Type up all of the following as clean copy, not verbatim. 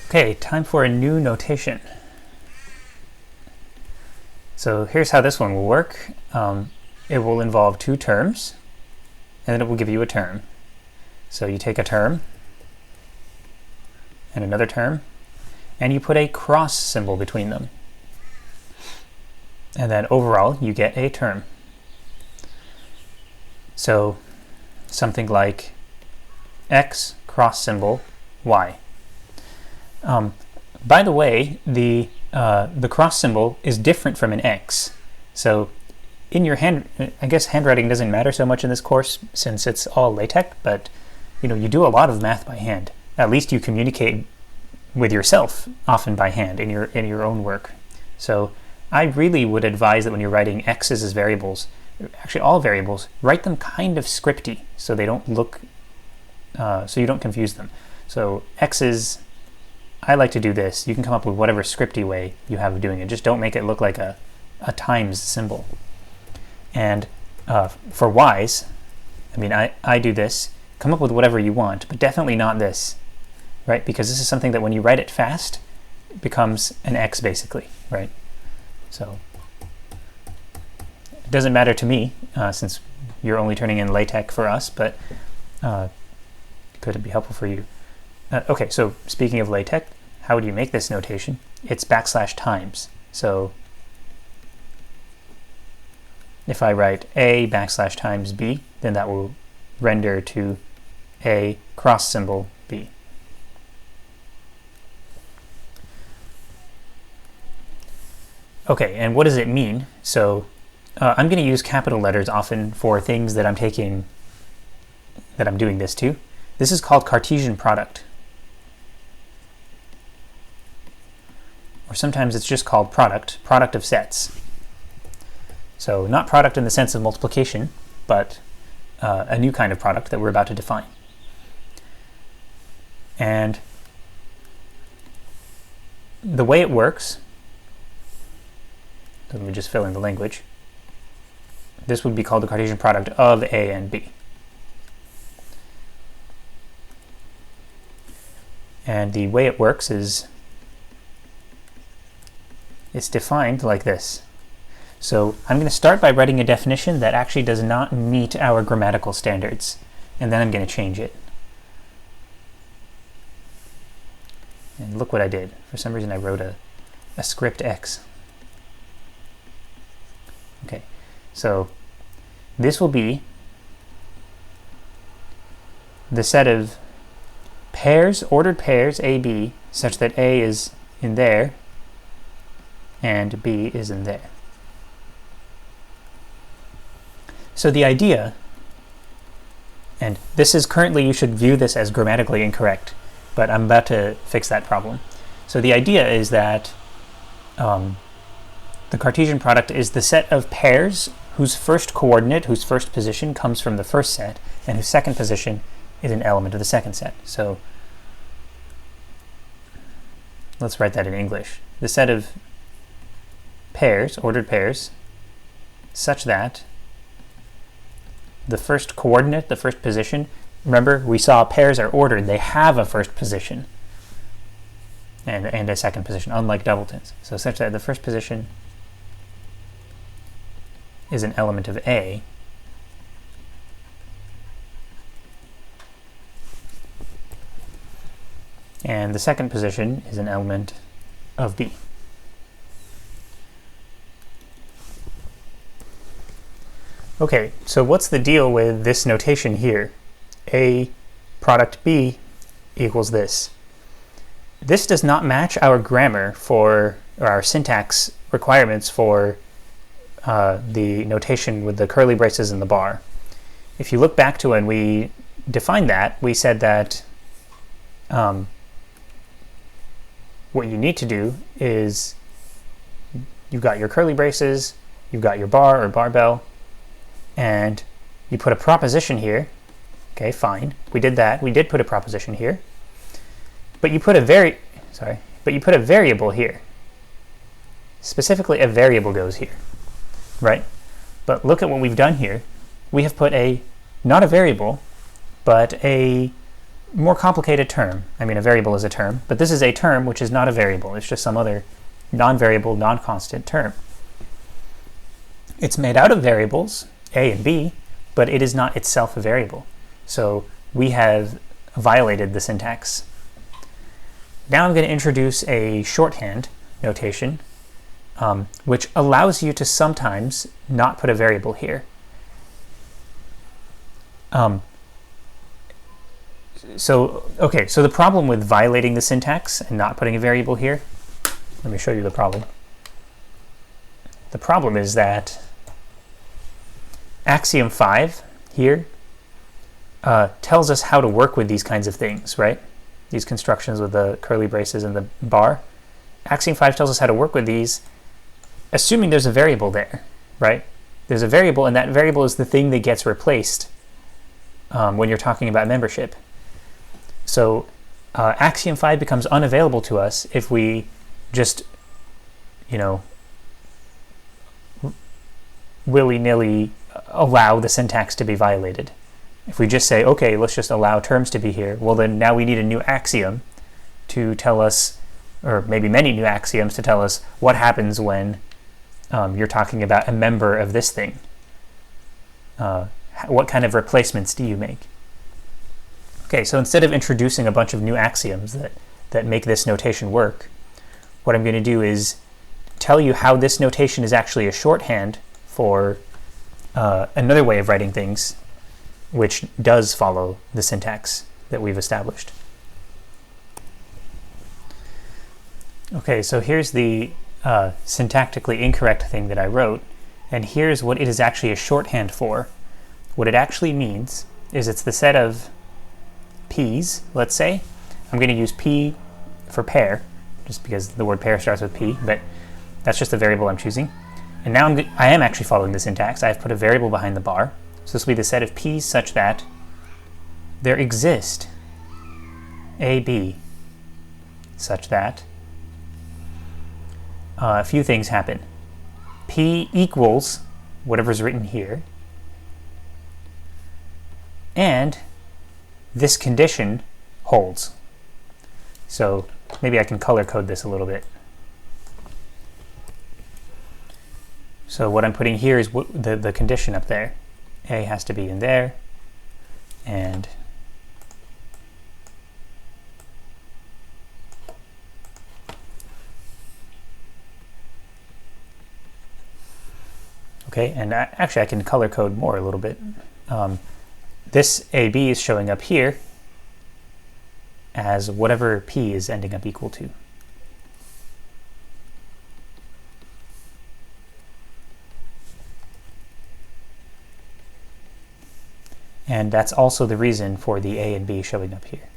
Okay, time for a new notation. So here's how this one will work. It will involve two terms, and then it will give you a term. So you take a term and another term, and you put a cross symbol between them. And then overall, you get a term. So something like x cross symbol y. By the way, the cross symbol is different from an x. So in your I guess handwriting doesn't matter so much in this course since it's all LaTeX, but you do a lot of math by hand. At least you communicate with yourself often by hand in your own work. So I really would advise that when you're writing x's as variables, actually all variables, write them kind of scripty so they don't look, so you don't confuse them. So x's, I like to do this. You can come up with whatever scripty way you have of doing it. Just don't make it look like a times symbol. And for y's, I mean, I do this. Come up with whatever you want, but definitely not this, right? Because this is something that when you write it fast, it becomes an x basically, right? So it doesn't matter to me since you're only turning in LaTeX for us, but could it be helpful for you? Okay, so speaking of LaTeX, how would you make this notation? It's \times. So if I write a \times b, then that will render to a cross symbol b. Okay, and what does it mean? So I'm going to use capital letters often for things that I'm doing this to. This is called Cartesian product. Or sometimes it's just called product of sets. So not product in the sense of multiplication, but a new kind of product that we're about to define. And the way it works, let me just fill in the language. This would be called the Cartesian product of A and B. And the way it works is it's defined like this. So I'm going to start by writing a definition that actually does not meet our grammatical standards, and then I'm going to change it. And look what I did. For some reason I wrote a script X. Okay, so this will be the set of pairs, ordered pairs, A, B, such that A is in there and B is in there. So the idea, and this is currently, you should view this as grammatically incorrect, but I'm about to fix that problem. So the idea is that the Cartesian product is the set of pairs whose first coordinate, whose first position comes from the first set, and whose second position is an element of the second set. So let's write that in English. The set of pairs, ordered pairs, such that the first coordinate, the first position, remember we saw pairs are ordered, they have a first position and a second position, unlike doubletons. So such that the first position is an element of A, and the second position is an element of B. Okay, so what's the deal with this notation here? A product B equals this. This does not match our grammar or our syntax requirements for the notation with the curly braces and the bar. If you look back to when we defined that, we said that what you need to do is you've got your curly braces, you've got your bar or barbell, and you put a proposition here. Okay, fine. We did that. We did put a proposition here. But you put a variable here. Specifically, a variable goes here, right? But look at what we've done here. We have put not a variable, but a more complicated term. I mean, a variable is a term, but this is a term which is not a variable. It's just some other non-variable, non-constant term. It's made out of variables, a and b, but it is not itself a variable. So we have violated the syntax. Now I'm going to introduce a shorthand notation, which allows you to sometimes not put a variable here. So the problem with violating the syntax and not putting a variable here, let me show you the problem. The problem is that axiom 5 here tells us how to work with these kinds of things, right? These constructions with the curly braces and the bar. Axiom 5 tells us how to work with these, assuming there's a variable there, right? There's a variable, and that variable is the thing that gets replaced when you're talking about membership. So axiom 5 becomes unavailable to us if we just, willy-nilly allow the syntax to be violated. If we just say, okay, let's just allow terms to be here, well then now we need a new axiom to tell us, or maybe many new axioms to tell us what happens when you're talking about a member of this thing. What kind of replacements do you make? Okay, so instead of introducing a bunch of new axioms that make this notation work, what I'm going to do is tell you how this notation is actually a shorthand for another way of writing things, which does follow the syntax that we've established. Okay, so here's the syntactically incorrect thing that I wrote, and here's what it is actually a shorthand for. What it actually means is it's the set of p's, let's say. I'm going to use p for pair, just because the word pair starts with p, but that's just the variable I'm choosing. And now I am actually following the syntax. I've put a variable behind the bar. So this will be the set of p's such that there exist a, b, such that a few things happen. P equals whatever's written here, and this condition holds. So maybe I can color code this a little bit. So what I'm putting here is the condition up there. A has to be in there, and okay, and actually I can color code more a little bit. This AB is showing up here as whatever P is ending up equal to. And that's also the reason for the A and B showing up here.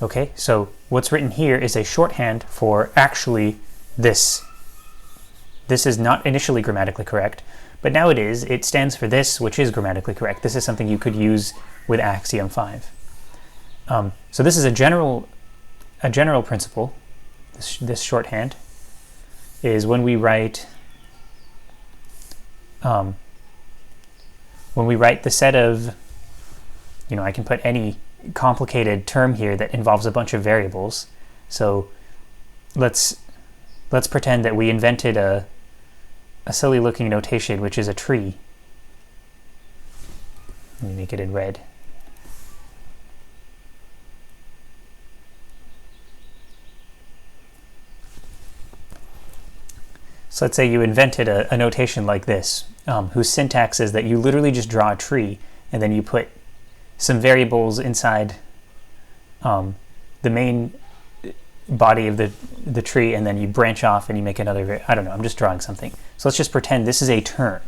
Okay, so what's written here is a shorthand for actually this. This is not initially grammatically correct, but now it is. It stands for this, which is grammatically correct. This is something you could use with axiom 5. So this is a general principle. This shorthand is when we write the set of, I can put any complicated term here that involves a bunch of variables. So let's pretend that we invented a silly looking notation, which is a tree. Let me make it in red. So let's say you invented a notation like this, whose syntax is that you literally just draw a tree and then you put some variables inside the main body of the tree, and then you branch off and you make another, I don't know, I'm just drawing something. So let's just pretend this is a term.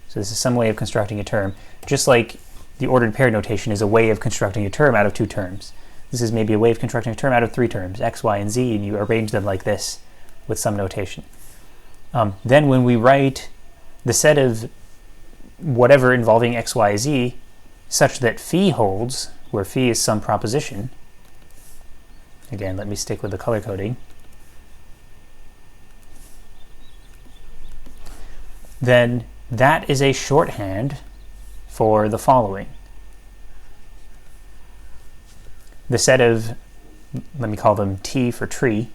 So this is some way of constructing a term, just like the ordered pair notation is a way of constructing a term out of 2 terms. This is maybe a way of constructing a term out of 3 terms, x, y, and z, and you arrange them like this with some notation. Then when we write the set of whatever involving x, y, z, such that phi holds, where phi is some proposition, again, let me stick with the color coding, then that is a shorthand for the following. The set of, let me call them T for tree,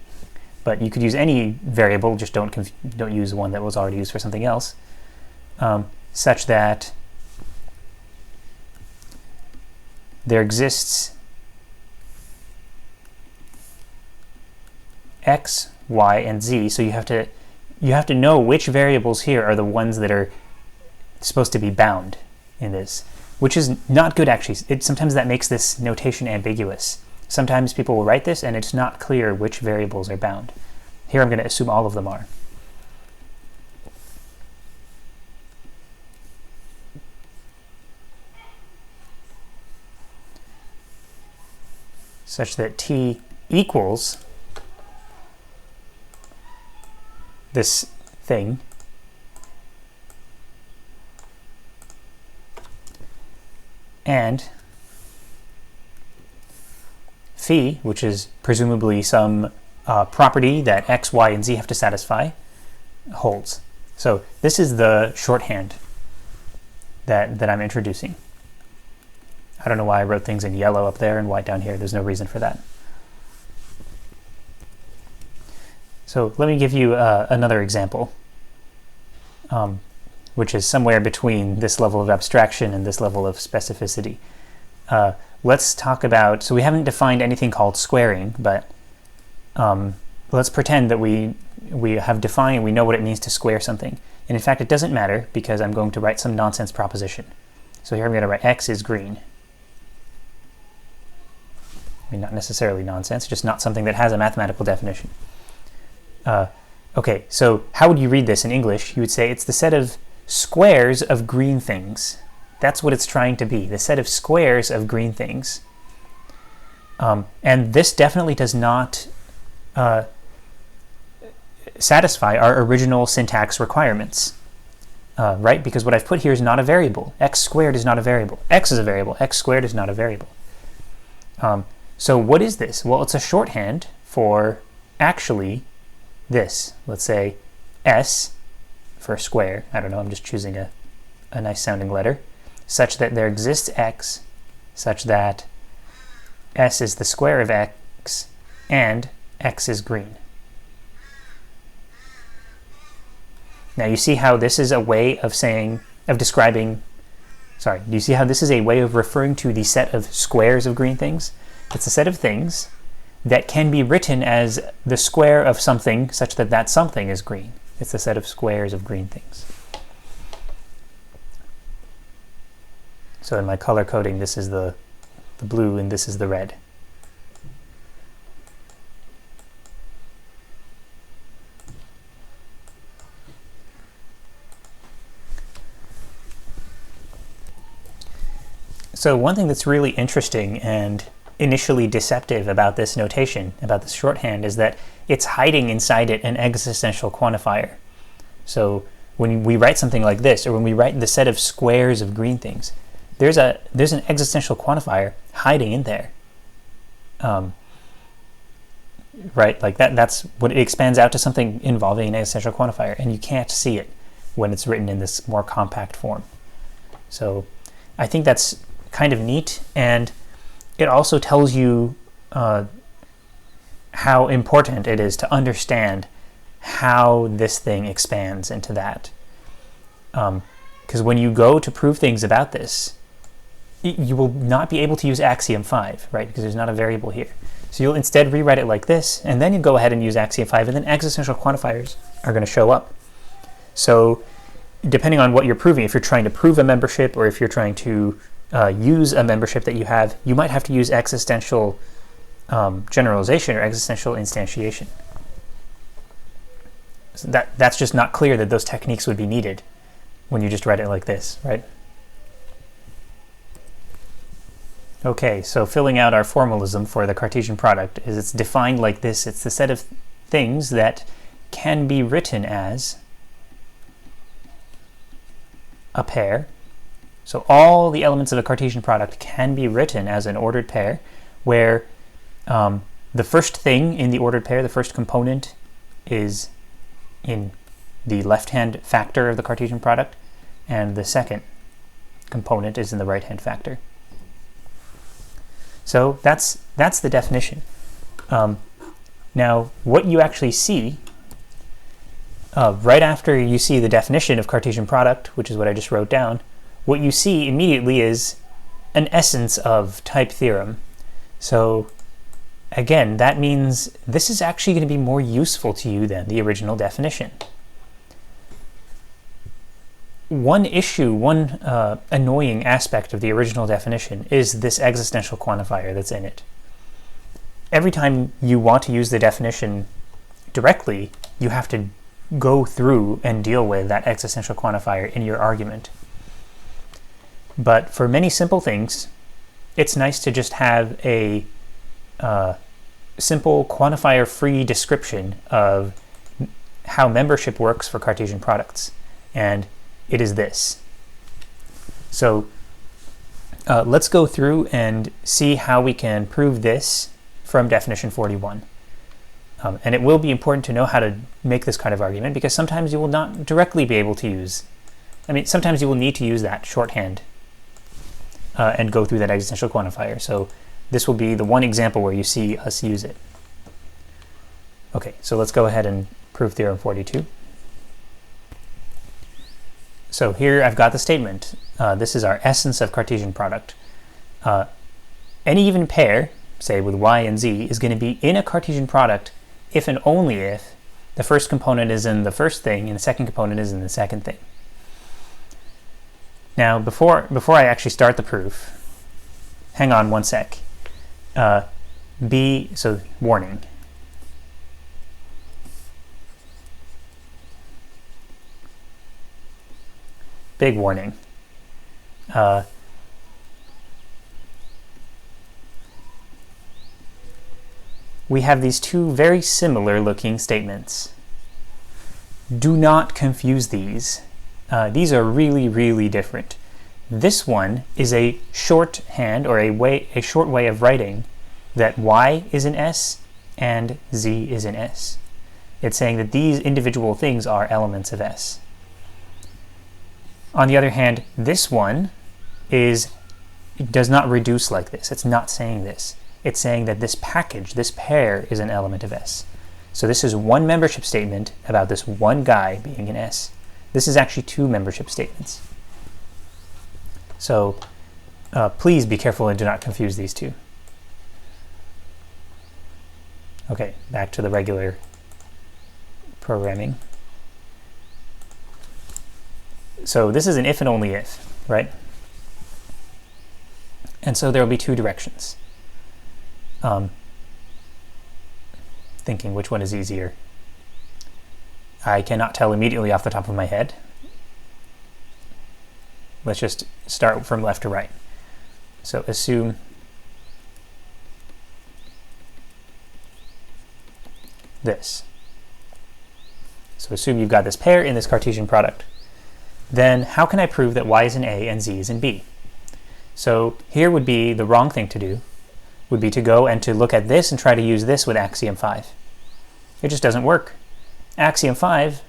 but you could use any variable, just don't use one that was already used for something else, such that there exists x, y, and z. So you have to know which variables here are the ones that are supposed to be bound in this, which is not good actually. Sometimes that makes this notation ambiguous. Sometimes people will write this and it's not clear which variables are bound. Here I'm going to assume all of them are. Such that T equals this thing and phi, which is presumably some property that x, y, and z have to satisfy, holds. So this is the shorthand that I'm introducing. I don't know why I wrote things in yellow up there and white down here. There's no reason for that. So let me give you another example, which is somewhere between this level of abstraction and this level of specificity. Let's talk about, so we haven't defined anything called squaring, but let's pretend that we have defined, we know what it means to square something. And in fact, it doesn't matter because I'm going to write some nonsense proposition. So here I'm going to write x is green. I mean, not necessarily nonsense, just not something that has a mathematical definition. Okay, so how would you read this in English? You would say it's the set of squares of green things. That's what it's trying to be, the set of squares of green things. And this definitely does not satisfy our original syntax requirements, right? Because what I've put here is not a variable. X squared is not a variable. X is a variable. X squared is not a variable. So what is this? Well, it's a shorthand for actually this. Let's say S for square. I don't know, I'm just choosing a nice sounding letter, such that there exists x, such that S is the square of x, and x is green. Now you see how this is a way of describing, sorry, do you see how this is a way of referring to the set of squares of green things? It's a set of things that can be written as the square of something such that that something is green. It's the set of squares of green things. So in my color coding, this is the blue and this is the red. So one thing that's really interesting and initially deceptive about this notation, about this shorthand, is that it's hiding inside it an existential quantifier. So when we write something like this, or when we write the set of squares of green things, there's an existential quantifier hiding in there. Right, like that's what it expands out to, something involving an existential quantifier, and you can't see it when it's written in this more compact form. So I think that's kind of neat, and it also tells you how important it is to understand how this thing expands into that. Because when you go to prove things about this, you will not be able to use axiom 5, right? Because there's not a variable here. So you'll instead rewrite it like this, and then you go ahead and use axiom 5, and then existential quantifiers are going to show up. So depending on what you're proving, if you're trying to prove a membership, or if you're trying to use a membership that you have, you might have to use existential generalization or existential instantiation. So that's just not clear that those techniques would be needed when you just write it like this, right? Okay, so filling out our formalism for the Cartesian product is it's defined like this. It's the set of things that can be written as a pair. So all the elements of a Cartesian product can be written as an ordered pair, where the first thing in the ordered pair, the first component, is in the left-hand factor of the Cartesian product. and the second component is in the right-hand factor. So that's the definition. Now, what you actually see right after you see the definition of Cartesian product, which is what I just wrote down, what you see immediately is an essence of type theorem. So again, that means this is actually going to be more useful to you than the original definition. One issue, one annoying aspect of the original definition is this existential quantifier that's in it. Every time you want to use the definition directly, you have to go through and deal with that existential quantifier in your argument. But for many simple things, it's nice to just have a simple quantifier-free description of how membership works for Cartesian products. And it is this. So let's go through and see how we can prove this from definition 41. And it will be important to know how to make this kind of argument, because sometimes you will not directly be able to use, sometimes you will need to use that shorthand and go through that existential quantifier. So this will be the one example where you see us use it. Okay, so let's go ahead and prove theorem 42. So here I've got the statement. This is our essence of Cartesian product. Any even pair, say with y and z, is going to be in a Cartesian product if and only if the first component is in the first thing and the second component is in the second thing. Now, before I actually start the proof, hang on one sec. So warning. Big warning. We have these two very similar looking statements. Do not confuse these. These are really, really different. This one is a shorthand, or a short way of writing that y is in S and z is in S. It's saying that these individual things are elements of S. On the other hand, this one does not reduce like this. It's not saying this. It's saying that this package, this pair, is an element of S. So this is one membership statement about this one guy being in S. This is actually two membership statements. So please be careful and do not confuse these two. Okay, back to the regular programming. So this is an if and only if, right? And so there will be two directions. Thinking which one is easier. I cannot tell immediately off the top of my head. Let's just start from left to right. So assume this. So assume you've got this pair in this Cartesian product. Then how can I prove that y is in A and z is in B? So here would be the wrong thing to do, would be to go and to look at this and try to use this with axiom 5. It just doesn't work. Axiom 5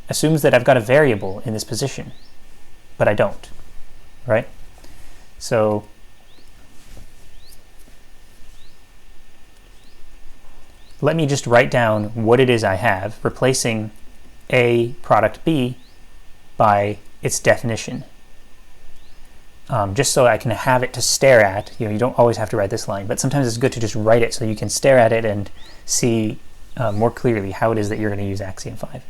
assumes that I've got a variable in this position, but I don't, right? So let me just write down what it is I have, replacing A product B by its definition. Just so I can have it to stare at. You don't always have to write this line, but sometimes it's good to just write it so you can stare at it and see more clearly how it is that you're going to use axiom 5.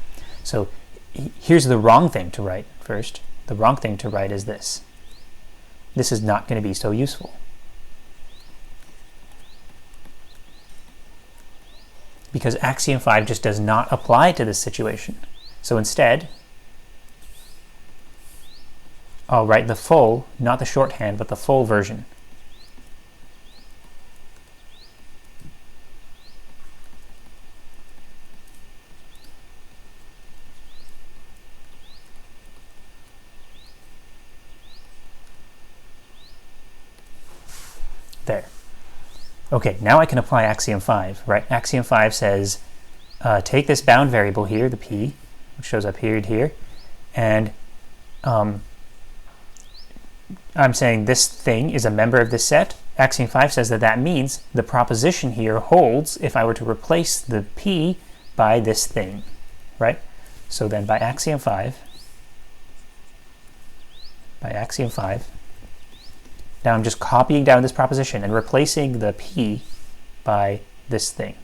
So here's the wrong thing to write first. The wrong thing to write is this. This is not going to be so useful. Because axiom 5 just does not apply to this situation. So instead, I'll write the full, not the shorthand, but the full version. There. Okay, now I can apply axiom 5, right? Axiom 5 says, take this bound variable here, the p, which shows up here and here, and I'm saying this thing is a member of this set. Axiom 5 says that that means the proposition here holds if I were to replace the P by this thing, right? So then by axiom 5, now I'm just copying down this proposition and replacing the P by this thing.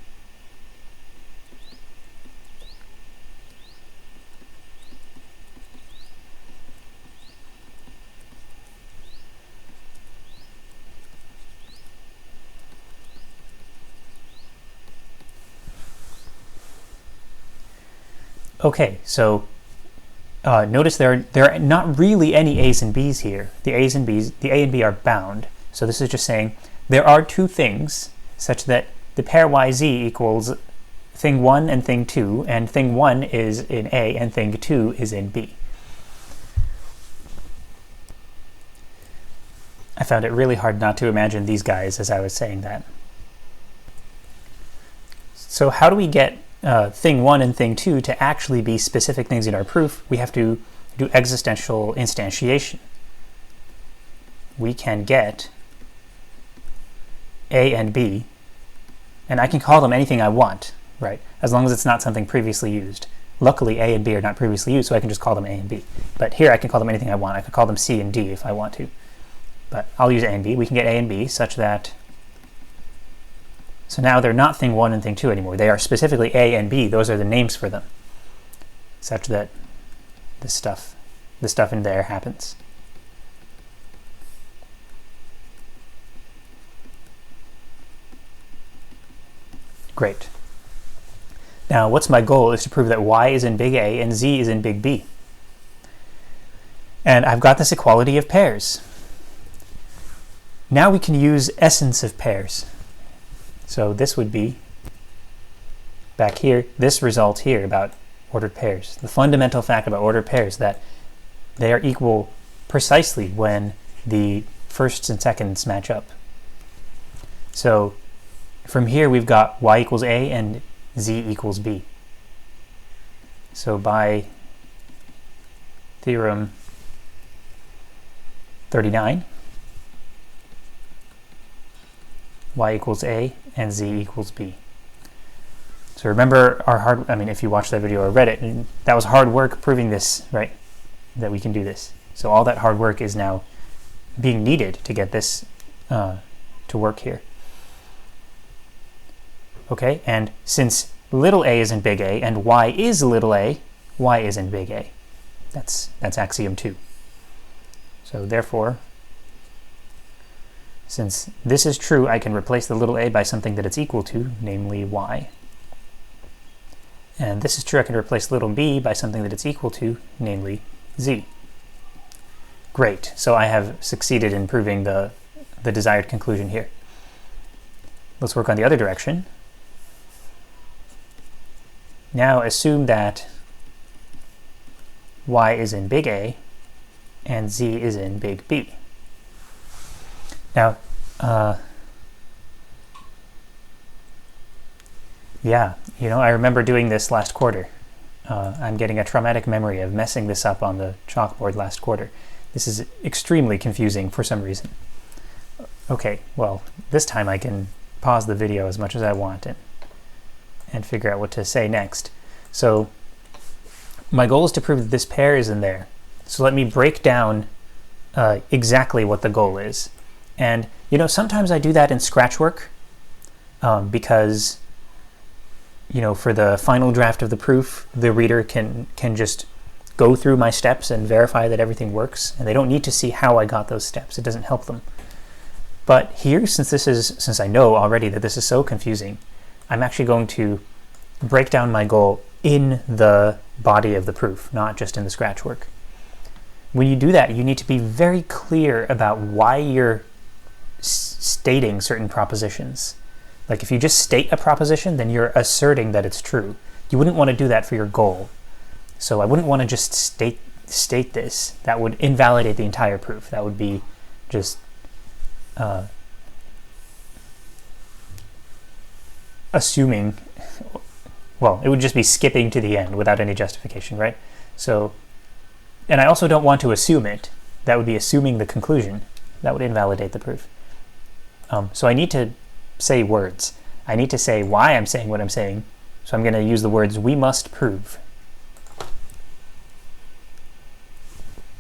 Okay, so notice there are not really any A's and B's here. The A and B are bound. So this is just saying there are two things such that the pair YZ equals thing 1 and thing 2, and thing 1 is in A and thing 2 is in B. I found it really hard not to imagine these guys as I was saying that. So how do we get thing 1 and thing 2 to actually be specific things in our proof? We have to do existential instantiation. We can get A and B, and I can call them anything I want, right? As long as it's not something previously used. Luckily, A and B are not previously used, so I can just call them A and B. But here I can call them anything I want. I could call them C and D if I want to. But I'll use A and B. We can get A and B such that, so now they're not thing 1 and thing 2 anymore. They are specifically A and B. Those are the names for them, such that the stuff in there happens. Great. Now, what's my goal is to prove that Y is in big A and Z is in big B. And I've got this equality of pairs. Now we can use essence of pairs. So this would be, back here, this result here about ordered pairs. The fundamental fact about ordered pairs that they are equal precisely when the firsts and seconds match up. So from here we've got Y equals A and Z equals B. So by Theorem 39, Y equals A and Z equals B. So remember our if you watched that video or read it, that was hard work proving this, right? That we can do this. So all that hard work is now being needed to get this to work here. Okay, and since little a is in big A and Y is little a, Y is in big A. That's axiom 2. So therefore, since this is true, I can replace the little a by something that it's equal to, namely Y. And this is true, I can replace little b by something that it's equal to, namely Z. Great, so I have succeeded in proving the desired conclusion here. Let's work on the other direction. Now assume that Y is in big A and Z is in big B. Now, yeah, I remember doing this last quarter. I'm getting a traumatic memory of messing this up on the chalkboard last quarter. This is extremely confusing for some reason. Okay, well, this time I can pause the video as much as I want and figure out what to say next. So my goal is to prove that this pair is in there. So let me break down exactly what the goal is. And sometimes I do that in scratch work because for the final draft of the proof, the reader can just go through my steps and verify that everything works, and they don't need to see how I got those steps. It doesn't help them. But here, since I know already that this is so confusing, I'm actually going to break down my goal in the body of the proof, not just in the scratch work. When you do that, you need to be very clear about why you're stating certain propositions. Like if you just state a proposition, then you're asserting that it's true. You wouldn't want to do that for your goal. So I wouldn't want to just state this. That would invalidate the entire proof. That would be just assuming, well, it would just be skipping to the end without any justification, right? So And I also don't want to assume it. That would be assuming the conclusion. That would invalidate the proof. So I need to say words. I need to say why I'm saying what I'm saying. So I'm going to use the words "we must prove."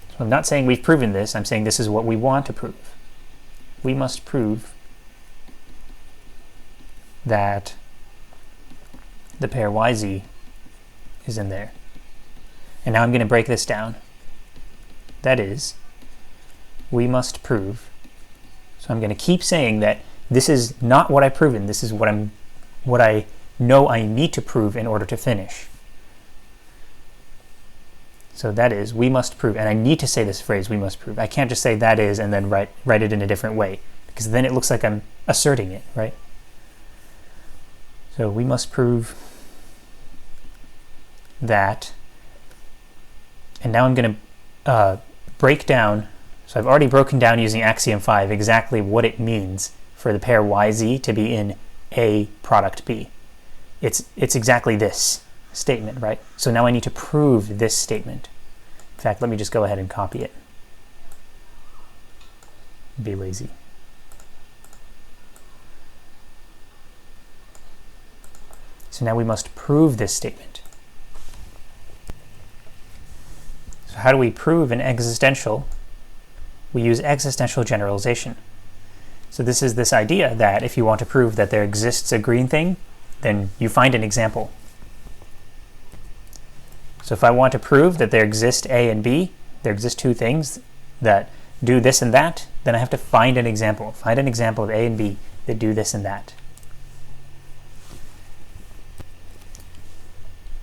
So I'm not saying we've proven this. I'm saying this is what we want to prove. We must prove that the pair YZ is in there. And now I'm going to break this down. That is, we must prove. So I'm going to keep saying that this is not what I've proven. This is what I know I need to prove in order to finish. So that is, we must prove. And I need to say this phrase, we must prove. I can't just say that is and then write it in a different way, because then it looks like I'm asserting it, right? So we must prove that. And now I'm going to break down. So I've already broken down using axiom 5 exactly what it means for the pair YZ to be in A product B. It's exactly this statement, right? So now I need to prove this statement. In fact, let me just go ahead and copy it. Be lazy. So now we must prove this statement. So how do we prove an existential? We use existential generalization. So this is this idea that if you want to prove that there exists a green thing, then you find an example. So if I want to prove that there exist A and B, there exist two things that do this and that, then I have to find an example. Find an example of A and B that do this and that.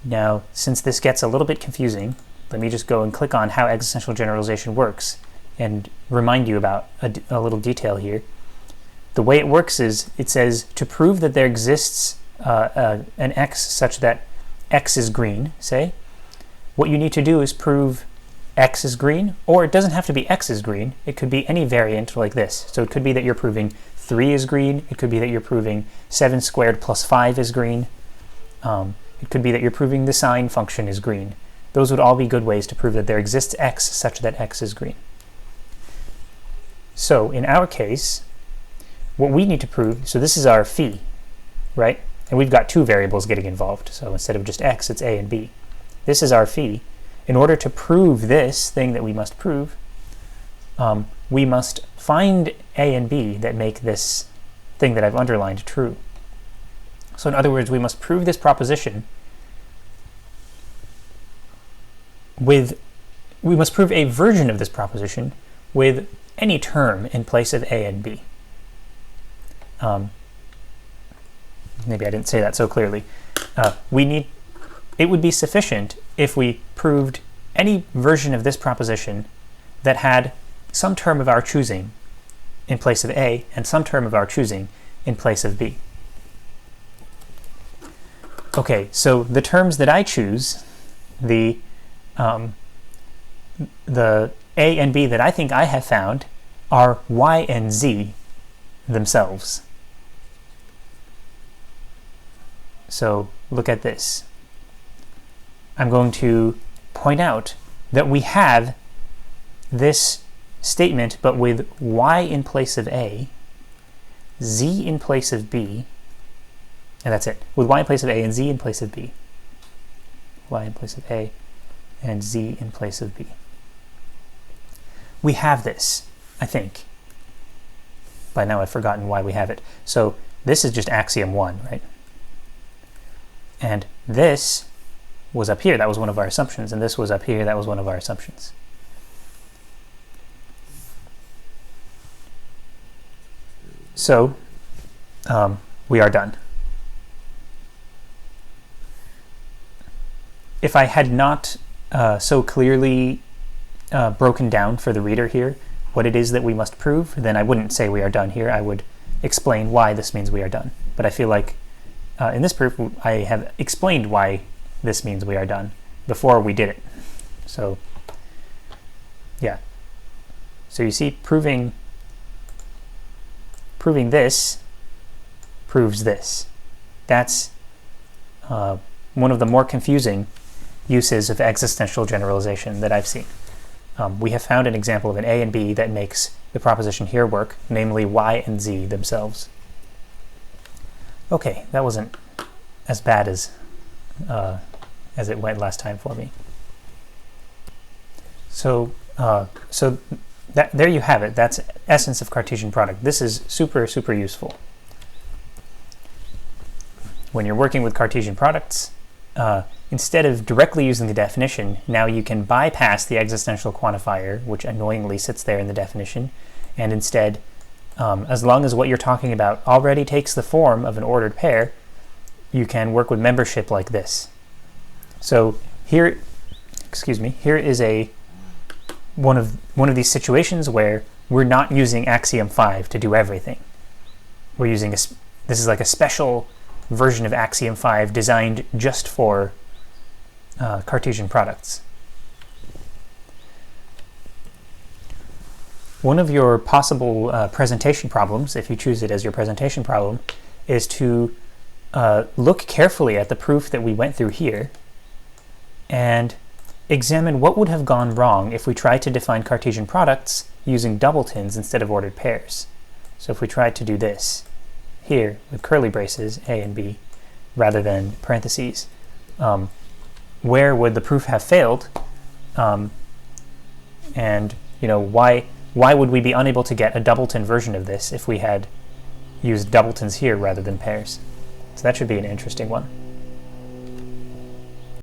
Now, since this gets a little bit confusing, let me just go and click on how existential generalization works and remind you about a little detail here. The way it works is it says to prove that there exists an x such that x is green, say, what you need to do is prove x is green, or it doesn't have to be x is green. It could be any variant like this. So it could be that you're proving 3 is green. It could be that you're proving 7 squared plus 5 is green. It could be that you're proving the sine function is green. Those would all be good ways to prove that there exists x such that x is green. So in our case, what we need to prove, so this is our phi, right? And we've got two variables getting involved. So instead of just x, it's a and b. This is our phi. In order to prove this thing that we must prove, we must find a and b that make this thing that I've underlined true. So in other words, we must prove this proposition we must prove a version of this proposition with any term in place of a and b. Maybe I didn't say that so clearly. It would be sufficient if we proved any version of this proposition that had some term of our choosing in place of a and some term of our choosing in place of b. Okay, so the terms that I choose, the a and b that I think I have found are y and z themselves. So look at this. I'm going to point out that we have this statement, but with y in place of a, z in place of b, and that's it. With y in place of a and z in place of b. Y in place of a and z in place of b. We have this, I think. By now I've forgotten why we have it. So this is just axiom 1, right? And this was up here, that was one of our assumptions, and this was up here, that was one of our assumptions. So we are done. If I had not so clearly broken down for the reader here what it is that we must prove, then I wouldn't say we are done here. I would explain why this means we are done. But I feel like in this proof, I have explained why this means we are done before we did it. So yeah. So you see, proving this proves this. That's one of the more confusing uses of existential generalization that I've seen. we have found an example of an A and B that makes the proposition here work, namely y and z themselves. Okay, that wasn't as bad as it went last time for me. So there you have it. That's essence of Cartesian product. This is super, super useful. When you're working with Cartesian products, instead of directly using the definition, now you can bypass the existential quantifier, which annoyingly sits there in the definition, and instead, as long as what you're talking about already takes the form of an ordered pair, you can work with membership like this. So here, here is one of these situations where we're not using axiom 5 to do everything. We're using this is like a special version of axiom 5 designed just for Cartesian products. One of your possible presentation problems, if you choose it as your presentation problem, is to look carefully at the proof that we went through here and examine what would have gone wrong if we tried to define Cartesian products using doubletons instead of ordered pairs. So if we tried to do this here with curly braces, A and B, rather than parentheses, where would the proof have failed? And why would we be unable to get a doubleton version of this if we had used doubletons here rather than pairs? So that should be an interesting one.